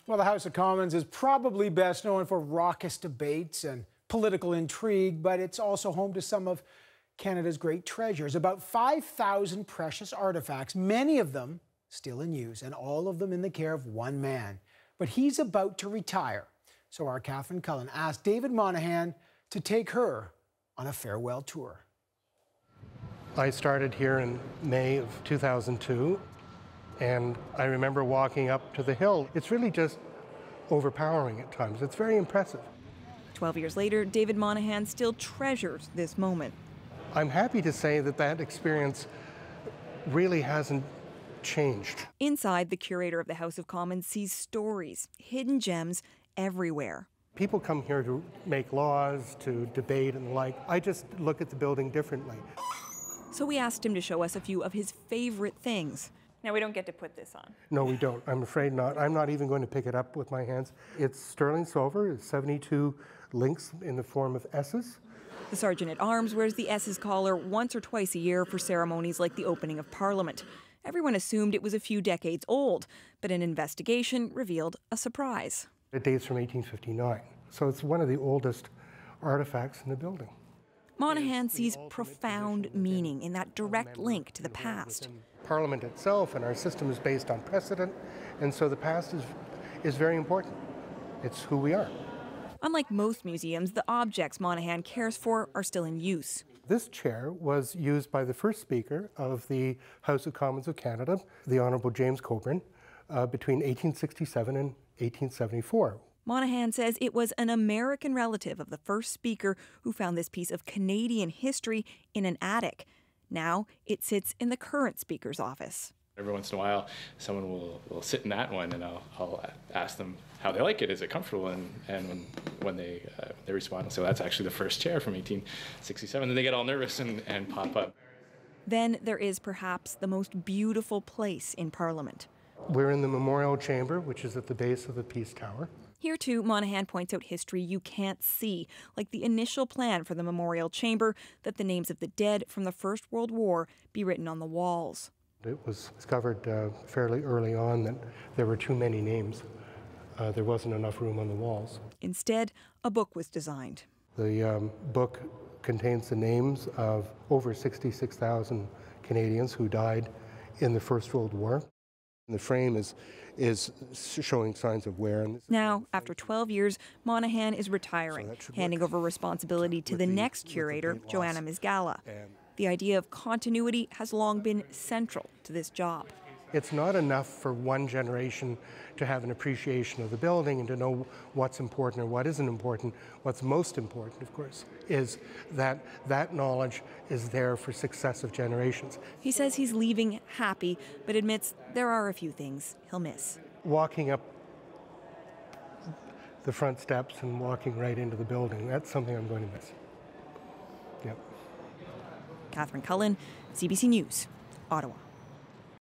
Well, the House of Commons is probably best known for raucous debates and political intrigue, but it's also home to some of Canada's great treasures. About 5,000 precious artifacts, many of them still in use, and all of them in the care of one man. But he's about to retire. So our Catherine Cullen asked David Monahan to take her on a farewell tour. I started here in May of 2002. And I remember walking up to the hill. It's really just overpowering at times. It's very impressive. 12 years later, David Monahan still treasures this moment. I'm happy to say that that experience really hasn't changed. Inside, the curator of the House of Commons sees stories, hidden gems everywhere. People come here to make laws, to debate and the like. I just look at the building differently. So we asked him to show us a few of his favorite things. Now, we don't get to put this on. No, we don't. I'm afraid not. I'm not even going to pick it up with my hands. It's sterling silver. It's 72 links in the form of S's. The Sergeant-at-Arms wears the S's collar once or twice a year for ceremonies like the opening of Parliament. Everyone assumed it was a few decades old, but an investigation revealed a surprise. It dates from 1859, so it's one of the oldest artifacts in the building. Monahan sees profound meaning in that direct link to the past. Parliament itself and our system is based on precedent, and so the past is very important. It's who we are. Unlike most museums, the objects Monahan cares for are still in use. This chair was used by the first Speaker of the House of Commons of Canada, the Honourable James Coburn, between 1867 and 1874. Monahan says it was an American relative of the first Speaker who found this piece of Canadian history in an attic. Now it sits in the current Speaker's office. Every once in a while, someone will sit in that one, and I'll ask them how they like it. Is it comfortable? And when they respond, I'll say, well, that's actually the first chair from 1867. Then they get all nervous and pop up. Then there is perhaps the most beautiful place in Parliament. We're in the Memorial Chamber, which is at the base of the Peace Tower. Here, too, Monahan points out history you can't see, like the initial plan for the Memorial Chamber that the names of the dead from the First World War be written on the walls. It was discovered fairly early on that there were too many names. There wasn't enough room on the walls. Instead, a book was designed. The book contains the names of over 66,000 Canadians who died in the First World War. The frame is showing signs of wear. Now, after 12 years, Monahan is retiring, handing over responsibility to the next curator, Joanna Mizgala. The idea of continuity has long been central to this job. It's not enough for one generation to have an appreciation of the building and to know what's important or what isn't important. What's most important, of course, is that that knowledge is there for successive generations. He says he's leaving happy, but admits there are a few things he'll miss. Walking up the front steps and walking right into the building, that's something I'm going to miss. Yep. Catherine Cullen, CBC News, Ottawa.